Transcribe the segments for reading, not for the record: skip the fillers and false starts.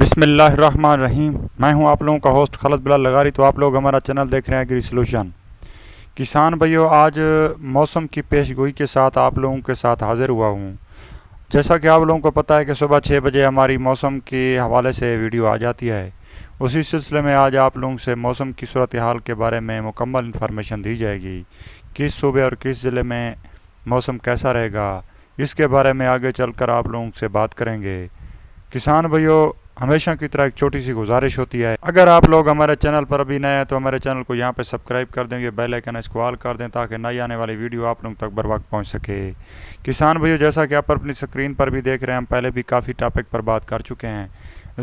بسم اللہ الرحمن الرحیم۔ میں ہوں آپ لوگوں کا ہوسٹ خالد بلال لغاری۔ تو آپ لوگ ہمارا چینل دیکھ رہے ہیں ایگری سولوشن۔ کسان بھائیو، آج موسم کی پیش گوئی کے ساتھ آپ لوگوں کے ساتھ حاضر ہوا ہوں۔ جیسا کہ آپ لوگوں کو پتہ ہے کہ صبح 6 بجے ہماری موسم کے حوالے سے ویڈیو آ جاتی ہے۔ اسی سلسلے میں آج آپ لوگوں سے موسم کی صورتحال کے بارے میں مکمل انفارمیشن دی جائے گی۔ کس صوبے اور کس ضلع میں موسم کیسا رہے گا، اس کے بارے میں آگے چل کر آپ لوگوں سے بات کریں گے۔ کسان بھائیو، ہمیشہ کی طرح ایک چھوٹی سی گزارش ہوتی ہے، اگر آپ لوگ ہمارے چینل پر ابھی نئے ہیں تو ہمارے چینل کو یہاں پہ سبسکرائب کر دیں گے، بیل آئیکن اس کو آل کر دیں تاکہ نئی آنے والی ویڈیو آپ لوگوں تک بر وقت پہنچ سکے۔ کسان بھائیو، جیسا کہ آپ اپنی سکرین پر بھی دیکھ رہے ہیں، ہم پہلے بھی کافی ٹاپک پر بات کر چکے ہیں۔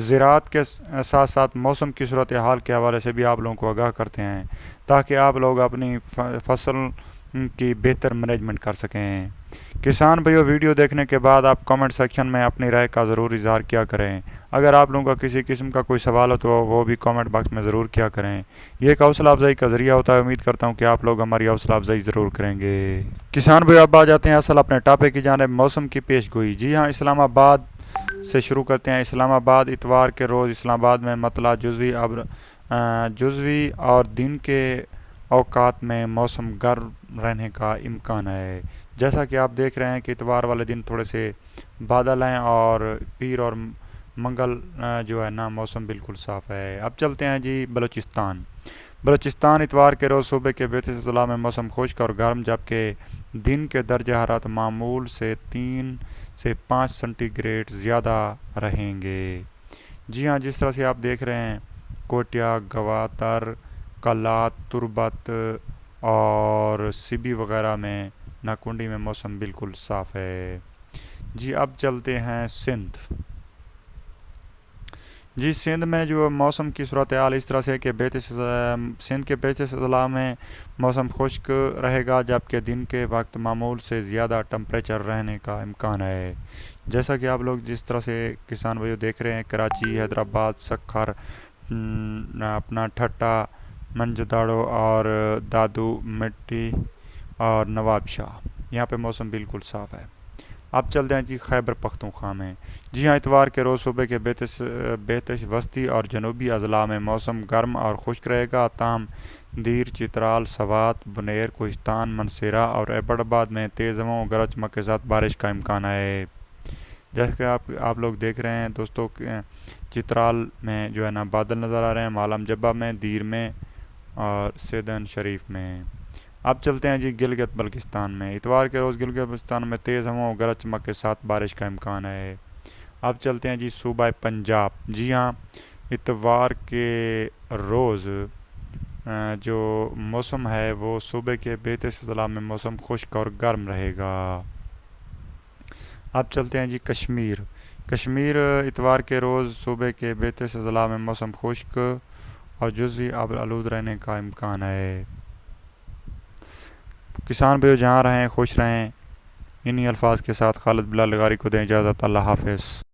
زراعت کے ساتھ ساتھ موسم کی صورتحال کے حوالے سے بھی آپ لوگوں کو آگاہ کرتے ہیں تاکہ آپ لوگ اپنی فصل کی بہتر مینجمنٹ کر سکیں۔ کسان بھائیو، ویڈیو دیکھنے کے بعد آپ کامنٹ سیکشن میں اپنی رائے کا ضرور اظہار کیا کریں۔ اگر آپ لوگوں کا کسی قسم کا کوئی سوال ہو تو وہ بھی کامنٹ باکس میں ضرور کیا کریں۔ یہ ایک حوصلہ افزائی کا ذریعہ ہوتا ہے۔ امید کرتا ہوں کہ آپ لوگ ہماری حوصلہ افزائی ضرور کریں گے۔ کسان بھائیو، اب آ جاتے ہیں اصل اپنے ٹاپک کی جانب، موسم کی پیش گوئی۔ جی ہاں، اسلام آباد سے شروع کرتے ہیں۔ اسلام آباد اتوار کے روز اسلام آباد میں مطلع جزوی اور دن کے اوقات میں موسم گرم رہنے کا امکان ہے۔ جیسا کہ آپ دیکھ رہے ہیں کہ اتوار والے دن تھوڑے سے بادل ہیں اور پیر اور منگل جو ہے نا موسم بالکل صاف ہے۔ اب چلتے ہیں جی بلوچستان اتوار کے روز صبح کے 32 اضلاع میں موسم خشک اور گرم، جبکہ دن کے درجہ حرارت معمول سے 3 سے 5 سینٹی گریڈ زیادہ رہیں گے۔ جی ہاں، جس طرح سے آپ دیکھ رہے ہیں کوٹیا، گواتر، کلات، تربت اور سبی وغیرہ میں ناکنڈی میں موسم بالکل صاف ہے۔ جی اب چلتے ہیں سندھ۔ جی سندھ میں جو موسم کی صورتحال اس طرح سے کہ سندھ کے 35 اضلاع میں موسم خشک رہے گا، جبکہ دن کے وقت معمول سے زیادہ ٹمپریچر رہنے کا امکان ہے۔ جیسا کہ آپ لوگ جس طرح سے کسان بھائیو دیکھ رہے ہیں، کراچی، حیدرآباد، سکھر، اپنا ٹھٹا، منجداڑو اور دادو مٹی اور نواب شاہ، یہاں پہ موسم بالکل صاف ہے۔ اب چلتے ہیں جی خیبر پختونخوا میں۔ جی ہاں، اتوار کے روز صبح کے 32 وسطی اور جنوبی اضلاع میں موسم گرم اور خشک رہے گا، تاہم دیر، چترال، سوات، بنیر، کوہستان، منصیرہ اور ایبٹ آباد میں تیز ہواؤں اور گرج چمک کے ساتھ بارش کا امکان ہے۔ جیسے کہ آپ لوگ دیکھ رہے ہیں دوستو، چترال میں جو ہے نا بادل نظر آ رہے ہیں، مالم جبہ میں، دیر میں اور سیدن شریف میں۔ اب چلتے ہیں جی گلگت بلتستان میں۔ اتوار کے روز گلگت بلتستان میں تیز ہواؤں اور گرج چمک کے ساتھ بارش کا امکان ہے۔ اب چلتے ہیں جی صوبہ پنجاب۔ جی ہاں، اتوار کے روز جو موسم ہے وہ صوبے کے 32 اضلاع میں موسم خشک اور گرم رہے گا۔ اب چلتے ہیں جی کشمیر اتوار کے روز صوبے کے 32 اضلاع میں موسم خشک اور جزوی آلود رہنے کا امکان ہے۔ کسان بھائیو، جہاں رہیں خوش رہیں۔ انہی الفاظ کے ساتھ خالد بلال لغاری کو دیں اجازت۔ اللہ حافظ۔